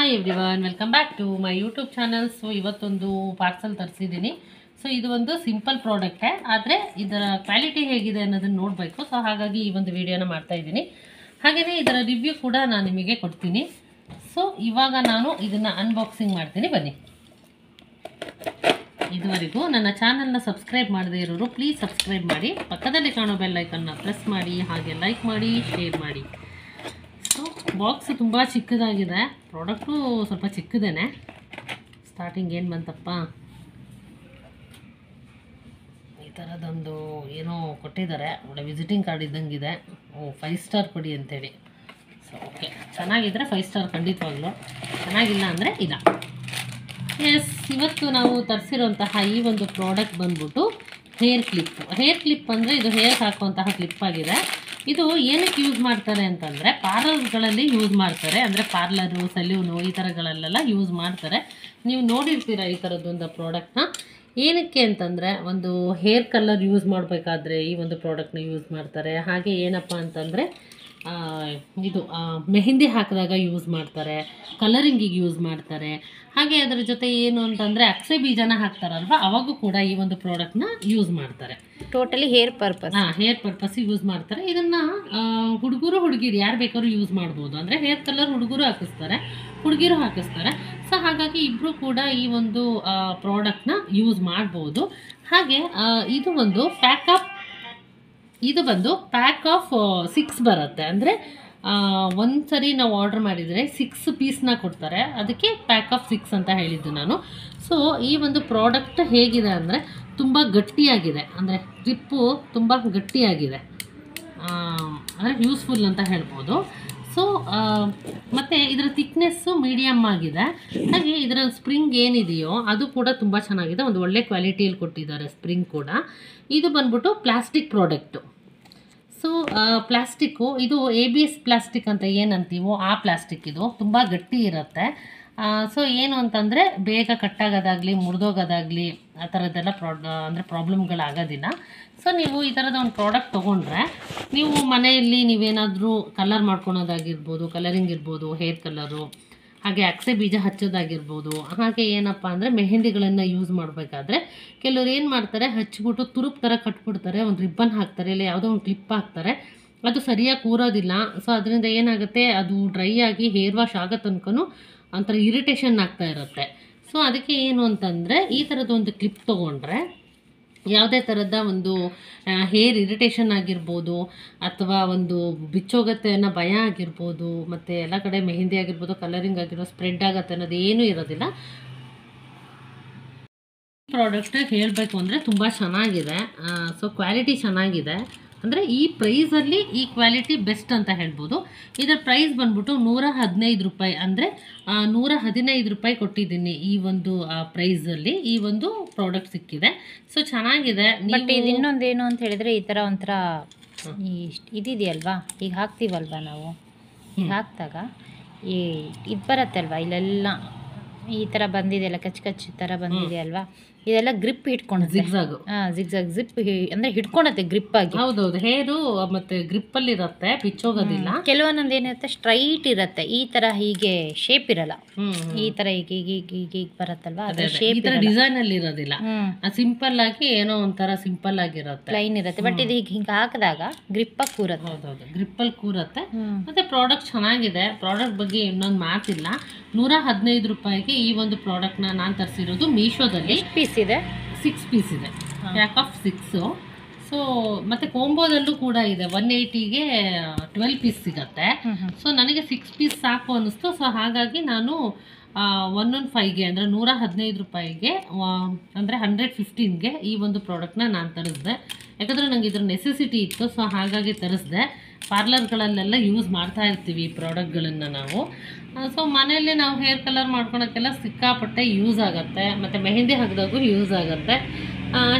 Hi everyone, welcome back to my YouTube channel. So ಇವತ್ತೊಂದು parcel ತರಿಸಿದ್ದೀನಿ. So ಇದು ಒಂದು ಸಿಂಪಲ್ ಪ್ರಾಡಕ್ಟೇ, ಆದರೆ ಇದರ ಕ್ವಾಲಿಟಿ ಹೇಗಿದೆ ಅನ್ನೋದನ್ನು ನೋಡಬೇಕು. ಸೊ ಹಾಗಾಗಿ ಈ ಒಂದು ವಿಡಿಯೋನ ಮಾಡ್ತಾ ಇದ್ದೀನಿ. ಹಾಗೆಯೇ ಇದರ ರಿವ್ಯೂ ಕೂಡ ನಾನು ನಿಮಗೆ ಕೊಡ್ತೀನಿ. ಸೊ ಇವಾಗ ನಾನು ಇದನ್ನು ಅನ್ಬಾಕ್ಸಿಂಗ್ ಮಾಡ್ತೀನಿ, ಬನ್ನಿ. ಇದುವರೆಗೂ ನನ್ನ ಚಾನಲ್ನ ಸಬ್ಸ್ಕ್ರೈಬ್ ಮಾಡದೇ ಇರೋರು ಪ್ಲೀಸ್ ಸಬ್ಸ್ಕ್ರೈಬ್ ಮಾಡಿ, ಪಕ್ಕದಲ್ಲಿ ಕಾಣೋ ಬೆಲ್ ಐಕನ್ನ ಪ್ರೆಸ್ ಮಾಡಿ, ಹಾಗೆ ಲೈಕ್ ಮಾಡಿ, ಶೇರ್ ಮಾಡಿ. ಸೊ ಬಾಕ್ಸ್ ತುಂಬ ಚಿಕ್ಕದಾಗಿದೆ, ಪ್ರಾಡಕ್ಟು ಸ್ವಲ್ಪ ಚಿಕ್ಕದೇನೆ. ಸ್ಟಾರ್ಟಿಂಗ್ ಏನು ಬಂತಪ್ಪ, ಈ ಥರದೊಂದು ಏನೋ ಕೊಟ್ಟಿದ್ದಾರೆ, ಒಳ್ಳೆ ವಿಸಿಟಿಂಗ್ ಕಾರ್ಡ್ ಇದ್ದಂಗಿದೆ. 5 ಸ್ಟಾರ್ ಕೊಡಿ ಅಂತೇಳಿ. ಸೊ ಓಕೆ, ಚೆನ್ನಾಗಿದ್ದರೆ 5 ಸ್ಟಾರ್ ಖಂಡಿತವಾಗ್ಲೂ, ಚೆನ್ನಾಗಿಲ್ಲ ಅಂದರೆ ಇಲ್ಲ. ಎಸ್, ಇವತ್ತು ನಾವು ತರಿಸಿರೋಂತಹ ಈ ಒಂದು ಪ್ರಾಡಕ್ಟ್ ಬಂದ್ಬಿಟ್ಟು ಹೇರ್ ಕ್ಲಿಪ್ ಅಂದರೆ ಇದು ಹೇರ್ ಹಾಕುವಂತಹ ಕ್ಲಿಪ್ ಆಗಿದೆ. ಇದು ಏನಕ್ಕೆ ಯೂಸ್ ಮಾಡ್ತಾರೆ ಅಂತಂದರೆ ಪಾರ್ಲರ್ಗಳಲ್ಲಿ ಯೂಸ್ ಮಾಡ್ತಾರೆ, ಅಂದರೆ ಪಾರ್ಲರು, ಸೆಲ್ಯೂನು ಈ ಥರಗಳಲ್ಲೆಲ್ಲ ಯೂಸ್ ಮಾಡ್ತಾರೆ. ನೀವು ನೋಡಿರ್ತೀರ ಈ ಥರದ್ದೊಂದು ಪ್ರಾಡಕ್ಟ್ನ. ಏನಕ್ಕೆ ಅಂತಂದರೆ ಒಂದು ಹೇರ್ ಕಲರ್ ಯೂಸ್ ಮಾಡಬೇಕಾದ್ರೆ ಈ ಒಂದು ಪ್ರಾಡಕ್ಟ್ನ ಯೂಸ್ ಮಾಡ್ತಾರೆ. ಹಾಗೆ ಏನಪ್ಪ ಅಂತಂದರೆ ಇದು ಮೆಹಂದಿ ಹಾಕಿದಾಗ ಯೂಸ್ ಮಾಡ್ತಾರೆ, ಕಲರಿಂಗಿಗೆ ಯೂಸ್ ಮಾಡ್ತಾರೆ. ಹಾಗೆ ಅದರ ಜೊತೆ ಏನು ಅಂತಂದರೆ ಅಕ್ಸೆ ಬೀಜನ ಹಾಕ್ತಾರಲ್ವ, ಅವಾಗೂ ಕೂಡ ಈ ಒಂದು ಪ್ರಾಡಕ್ಟ್ನ ಯೂಸ್ ಮಾಡ್ತಾರೆ. Totally hair purpose, hair purpose use ಮಾಡ್ತಾರೆ. ಇದನ್ನು ಹುಡುಗರು ಹುಡುಗಿರು ಯಾರು ಬೇಕಾದ್ರೂ ಯೂಸ್ ಮಾಡ್ಬೋದು. ಅಂದರೆ ಹೇರ್ ಕಲರ್ ಹುಡುಗರು ಹಾಕಿಸ್ತಾರೆ, ಹುಡುಗಿರು ಹಾಕಿಸ್ತಾರೆ. ಸೊ ಹಾಗಾಗಿ ಇಬ್ಬರು ಕೂಡ ಈ ಒಂದು ಪ್ರಾಡಕ್ಟ್ನ ಯೂಸ್ ಮಾಡ್ಬೋದು. ಹಾಗೆ ಇದು ಒಂದು ಪ್ಯಾಕ್ ಆಫ್ 6 ಬರುತ್ತೆ. ಅಂದರೆ ಒಂದು ಸರಿ ನಾವು ಆರ್ಡರ್ ಮಾಡಿದರೆ 6 ಪೀಸ್ನ ಕೊಡ್ತಾರೆ, ಅದಕ್ಕೆ ಪ್ಯಾಕ್ ಆಫ್ 6 ಅಂತ ಹೇಳಿದ್ದು ನಾನು. ಸೊ ಈ ಒಂದು ಪ್ರಾಡಕ್ಟ್ ಹೇಗಿದೆ ಅಂದರೆ ತುಂಬ ಗಟ್ಟಿಯಾಗಿದೆ, ಅಂದರೆ ಕ್ಲಿಪ್ಪು ತುಂಬ ಗಟ್ಟಿಯಾಗಿದೆ, ಅಂದರೆ ಯೂಸ್ಫುಲ್ ಅಂತ ಹೇಳ್ಬೋದು. ಸೊ ಮತ್ತು ಇದರ ಥಿಕ್ನೆಸ್ಸು ಮೀಡಿಯಮ್ ಆಗಿದೆ. ಹಾಗೆ ಇದರ ಸ್ಪ್ರಿಂಗ್ ಏನಿದೆಯೋ ಅದು ಕೂಡ ತುಂಬ ಚೆನ್ನಾಗಿದೆ, ಒಂದು ಒಳ್ಳೆ ಕ್ವಾಲಿಟಿಯಲ್ಲಿ ಕೊಟ್ಟಿದ್ದಾರೆ ಸ್ಪ್ರಿಂಗ್ ಕೂಡ. ಇದು ಬಂದ್ಬಿಟ್ಟು ಪ್ಲಾಸ್ಟಿಕ್ ಪ್ರಾಡಕ್ಟು. ಸೊ ಪ್ಲಾಸ್ಟಿಕ್ಕು ಇದು ABS ಪ್ಲಾಸ್ಟಿಕ್ ಅಂತ ಏನಂತೀವೋ ಆ ಪ್ಲಾಸ್ಟಿಕ್, ಇದು ತುಂಬ ಗಟ್ಟಿ ಇರುತ್ತೆ. ಸೊ ಏನು ಅಂತಂದರೆ ಬೇಗ ಕಟ್ಟಾಗೋದಾಗಲಿ ಮುರಿದೋಗೋದಾಗಲಿ ಆ ಥರದ್ದೆಲ್ಲ ಅಂದರೆ ಪ್ರಾಬ್ಲಮ್ಗಳಾಗೋದಿಲ್ಲ. ಸೊ ನೀವು ಈ ಥರದ ಒಂದು ಪ್ರಾಡಕ್ಟ್ ತೊಗೊಂಡ್ರೆ ನೀವು ಮನೆಯಲ್ಲಿ ನೀವೇನಾದರೂ ಕಲರ್ ಮಾಡ್ಕೊಳೋದಾಗಿರ್ಬೋದು, ಕಲರಿಂಗ್ ಇರ್ಬೋದು, ಹೇರ್ ಕಲರು, ಹಾಗೆ ಅಕ್ಸೆ ಬೀಜ ಹಚ್ಚೋದಾಗಿರ್ಬೋದು. ಹಾಗೆ ಏನಪ್ಪ ಅಂದರೆ ಮೆಹಂದಿಗಳನ್ನು ಯೂಸ್ ಮಾಡಬೇಕಾದ್ರೆ ಕೆಲವ್ರು ಏನು ಮಾಡ್ತಾರೆ, ಹಚ್ಚಿಬಿಟ್ಟು ತುರುಪ್ ಥರ ಕಟ್ಬಿಡ್ತಾರೆ, ಒಂದು ರಿಬ್ಬನ್ ಹಾಕ್ತಾರೆ, ಇಲ್ಲ ಯಾವುದೋ ಒಂದು ಕ್ಲಿಪ್ ಹಾಕ್ತಾರೆ, ಅದು ಸರಿಯಾಗಿ ಕೂರೋದಿಲ್ಲ. ಸೊ ಅದರಿಂದ ಏನಾಗುತ್ತೆ, ಅದು ಡ್ರೈ ಆಗಿ ಹೇರ್ ವಾಶ್ ಆಗೋ ತನಕನೂ ಒಂಥರ ಇರಿಟೇಷನ್ ಆಗ್ತಾ ಇರುತ್ತೆ. ಸೊ ಅದಕ್ಕೆ ಏನು ಅಂತಂದರೆ ಈ ಥರದೊಂದು ಕ್ಲಿಪ್ ತೊಗೊಂಡ್ರೆ ಯಾವುದೇ ಥರದ ಒಂದು ಹೇರ್ ಇರಿಟೇಷನ್ ಆಗಿರ್ಬೋದು, ಅಥವಾ ಒಂದು ಬಿಚ್ಚೋಗತ್ತೆ ಅನ್ನೋ ಭಯ ಆಗಿರ್ಬೋದು, ಮತ್ತು ಎಲ್ಲ ಕಡೆ ಮೆಹಂದಿ ಆಗಿರ್ಬೋದು, ಕಲರಿಂಗ್ ಆಗಿರ್ಬೋದು, ಸ್ಪ್ರೆಡ್ ಆಗುತ್ತೆ ಅನ್ನೋದು ಏನೂ ಇರೋದಿಲ್ಲ. ಈ ಪ್ರಾಡಕ್ಟ್ ಹೇಳಬೇಕು ಅಂದರೆ ತುಂಬ ಚೆನ್ನಾಗಿದೆ. ಸೊ ಕ್ವಾಲಿಟಿ ಚೆನ್ನಾಗಿದೆ, ಅಂದರೆ ಈ ಪ್ರೈಸಲ್ಲಿ ಈ ಕ್ವಾಲಿಟಿ ಬೆಸ್ಟ್ ಅಂತ ಹೇಳ್ಬೋದು. ಇದರ ಪ್ರೈಸ್ ಬಂದ್ಬಿಟ್ಟು 115 ರೂಪಾಯಿ, ಅಂದರೆ 115 ರೂಪಾಯಿ ಕೊಟ್ಟಿದ್ದೀನಿ ಈ ಒಂದು ಪ್ರೈಸಲ್ಲಿ ಈ ಒಂದು ಪ್ರಾಡಕ್ಟ್ ಸಿಕ್ಕಿದೆ. ಸೊ ಚೆನ್ನಾಗಿದೆ. ಬಟ್ ಇದು ಇನ್ನೊಂದೇನು ಅಂತ ಹೇಳಿದ್ರೆ, ಈ ಥರ ಒಂಥರ ಇದಿದೆಯಲ್ವಾ, ಈಗ ಹಾಕ್ತೀವಲ್ವ ನಾವು, ಈಗ ಹಾಕಿದಾಗ ಇದು ಬರುತ್ತೆ ಅಲ್ವಾ, ಇಲ್ಲೆಲ್ಲ ಈ ಥರ ಬಂದಿದೆಯಲ್ಲ, ಕಚ್ಚಿ ಥರ ಬಂದಿದೆ ಅಲ್ವಾ, ಇದೆಲ್ಲ ಗ್ರಿಪ್ ಹಿಡ್ಕೊಂಡು ಜಿಗ್ ಅಂದ್ರೆ ಹಿಡ್ಕೊಳತ್ತೆ ಗ್ರಿಪ್ ಆಗಿ. ಹೌದೌದು, ಹೇರು ಮತ್ತೆ ಗ್ರಿಪ್ ಅಲ್ಲಿ ಇರುತ್ತೆ, ಬಿಚ್ಚೋಗೋದಿಲ್ಲ. ಕೆಲವೊಂದೊಂದು ಏನಿರುತ್ತೆ ಸ್ಟ್ರೈಟ್ ಇರುತ್ತೆ, ಈ ತರ ಹೀಗೆ ಶೇಪ್ ಇರಲ್ಲ, ಈ ತರ ಹೀಗೆ ಬರುತ್ತಲ್ವಾ, ಅದ್ರ ಶೇಪ್ ಡಿಸೈನ್ ಅಲ್ಲಿ ಇರೋದಿಲ್ಲ, ಸಿಂಪಲ್ ಆಗಿ ಏನೋ ಒಂಥರ ಸಿಂಪಲ್ ಆಗಿರುತ್ತೆ, ಪ್ಲೈನ್ ಇರುತ್ತೆ. ಬಟ್ ಇದು ಹಿಂಗೆ ಹಾಕಿದಾಗ ಗ್ರಿಪ್ ಆಗಿ ಕೂರುತ್ತೆ. ಹೌದೌದು, ಗ್ರಿಪ್ ಅಲ್ಲಿ ಕೂರುತ್ತೆ. ಮತ್ತೆ ಪ್ರಾಡಕ್ಟ್ ಚೆನ್ನಾಗಿದೆ. ಪ್ರಾಡಕ್ಟ್ ಬಗ್ಗೆ ಇನ್ನೊಂದು ಮಾತಿಲ್ಲ. 115 ರೂಪಾಯಿಗೆ ಈ ಒಂದು ಪ್ರಾಡಕ್ಟ್ನ ನಾನು ತರಿಸಿರೋದು ಮೀಶೋದಲ್ಲಿ. ಪೀಸ್ ಇದೆ, 6 ಪೀಸ್ ಇದೆ, ಪ್ಯಾಕ್ ಆಫ್ 6. ಸೊ ಮತ್ತೆ ಕೋಂಬೋದಲ್ಲೂ ಕೂಡ ಇದೆ, 180ಗೆ 12 ಪೀಸ್ ಸಿಗತ್ತೆ. ಸೊ ನನಗೆ 6 ಪೀಸ್ ಸಾಕು ಅನ್ನಿಸ್ತು. ಸೊ ಹಾಗಾಗಿ ನಾನು 115ಗೆ ಅಂದರೆ 115 ರೂಪಾಯಿಗೆ ಅಂದರೆ 115ಗೆ ಈ ಒಂದು ಪ್ರಾಡಕ್ಟ್ನ ನಾನು ತರಿಸಿದೆ. ಯಾಕಂದರೆ ನನಗೆ ಇದ್ರ ನೆಸೆಸಿಟಿ ಇತ್ತು. ಸೊ ಹಾಗಾಗಿ ತರಿಸಿದೆ. ಪಾರ್ಲರ್ಗಳಲ್ಲೆಲ್ಲ ಯೂಸ್ ಮಾಡ್ತಾ ಇರ್ತೀವಿ ಈ ಪ್ರಾಡಕ್ಟ್ಗಳನ್ನು ನಾವು. ಸೊ ಮನೆಯಲ್ಲಿ ನಾವು ಹೇರ್ ಕಲರ್ ಮಾಡ್ಕೊಳಕ್ಕೆಲ್ಲ ಸಿಕ್ಕಾಪಟ್ಟೆ ಯೂಸ್ ಆಗುತ್ತೆ, ಮತ್ತು ಮೆಹಂದಿ ಹಾಕಿದಾಗೂ ಯೂಸ್ ಆಗುತ್ತೆ.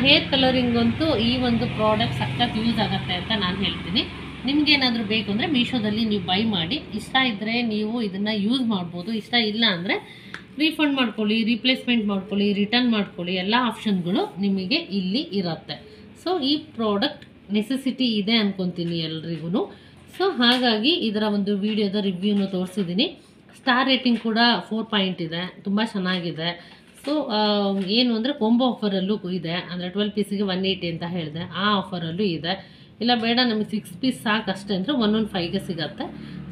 ಹೇರ್ ಕಲರಿಂಗಂತೂ ಈ ಒಂದು ಪ್ರಾಡಕ್ಟ್ ಸಖತ್ ಯೂಸ್ ಆಗುತ್ತೆ ಅಂತ ನಾನು ಹೇಳ್ತೀನಿ. ನಿಮಗೇನಾದರೂ ಬೇಕು ಅಂದರೆ ಮೀಶೋದಲ್ಲಿ ನೀವು ಬೈ ಮಾಡಿ, ಇಷ್ಟ ಇದ್ದರೆ ನೀವು ಇದನ್ನು ಯೂಸ್ ಮಾಡ್ಬೋದು. ಇಷ್ಟ ಇಲ್ಲ ಅಂದರೆ ರೀಫಂಡ್ ಮಾಡ್ಕೊಳ್ಳಿ, ರೀಪ್ಲೇಸ್ಮೆಂಟ್ ಮಾಡ್ಕೊಳ್ಳಿ, ರಿಟರ್ನ್ ಮಾಡ್ಕೊಳ್ಳಿ, ಎಲ್ಲ ಆಪ್ಷನ್ಗಳು ನಿಮಗೆ ಇಲ್ಲಿ ಇರುತ್ತೆ. ಸೊ ಈ ಪ್ರಾಡಕ್ಟ್ ನೆಸೆಸಿಟಿ ಇದೆ ಅಂದ್ಕೊತೀನಿ ಎಲ್ರಿಗೂ. ಸೊ ಹಾಗಾಗಿ ಇದರ ಒಂದು ವಿಡಿಯೋದ ರಿವ್ಯೂನ ತೋರಿಸಿದ್ದೀನಿ. ಸ್ಟಾರ್ ರೇಟಿಂಗ್ ಕೂಡ 4 ಪಾಯಿಂಟ್ ಇದೆ, ತುಂಬ ಚೆನ್ನಾಗಿದೆ. ಸೊ ಏನು ಅಂದರೆ ಕೊಂಬೋ ಆಫರಲ್ಲೂ ಇದೆ, ಅಂದರೆ 12 ಪೀಸಿಗೆ 180 ಅಂತ ಹೇಳಿದೆ, ಆ ಆಫರಲ್ಲೂ ಇದೆ. ಇಲ್ಲ ಬೇಡ ನಮಗೆ 6 ಪೀಸ್ ಸಾಕಷ್ಟೇ ಅಂದರೆ 115ಗೆ ಸಿಗುತ್ತೆ.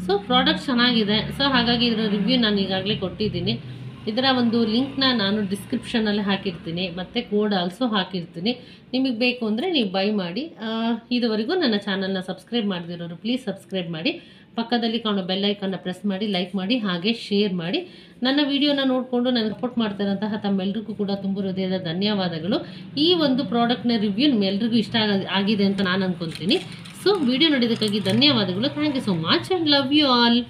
ಸೊ ಪ್ರಾಡಕ್ಟ್ ಚೆನ್ನಾಗಿದೆ. ಸೊ ಹಾಗಾಗಿ ಇದರ ರಿವ್ಯೂ ನಾನು ಈಗಾಗಲೇ ಕೊಟ್ಟಿದ್ದೀನಿ. ಇದರ ಒಂದು ಲಿಂಕ್ನ ನಾನು ಡಿಸ್ಕ್ರಿಪ್ಷನಲ್ಲಿ ಹಾಕಿರ್ತೀನಿ, ಮತ್ತು ಕೋಡ್ ಆಲ್ಸೋ ಹಾಕಿರ್ತೀನಿ. ನಿಮಗೆ ಬೇಕು ಅಂದರೆ ನೀವು ಬೈ ಮಾಡಿ. ಇದುವರೆಗೂ ನನ್ನ ಚಾನಲ್ನ ಸಬ್ಸ್ಕ್ರೈಬ್ ಮಾಡದಿರೋರು ಪ್ಲೀಸ್ ಸಬ್ಸ್ಕ್ರೈಬ್ ಮಾಡಿ, ಪಕ್ಕದಲ್ಲಿ ಕಾಣೋ ಬೆಲ್ ಐಕನ್ನ ಪ್ರೆಸ್ ಮಾಡಿ, ಲೈಕ್ ಮಾಡಿ, ಹಾಗೆ ಶೇರ್ ಮಾಡಿ. ನನ್ನ ವಿಡಿಯೋನ ನೋಡಿಕೊಂಡು ನನಗೆ ಸಪೋರ್ಟ್ ಮಾಡ್ತಿರೋಂತಹ ತಮ್ಮೆಲ್ಲರಿಗೂ ಕೂಡ ತುಂಬ ಹೃದಯದ ಧನ್ಯವಾದಗಳು. ಈ ಒಂದು ಪ್ರಾಡಕ್ಟ್ನ ರಿವ್ಯೂ ನಿಮ್ಮೆಲ್ಲರಿಗೂ ಇಷ್ಟ ಆಗಿದೆ ಅಂತ ನಾನು ಅಂದ್ಕೊತೀನಿ. ಸೊ ವಿಡಿಯೋ ನೋಡಿದ್ದಕ್ಕಾಗಿ ಧನ್ಯವಾದಗಳು. Thank you so much and love you all.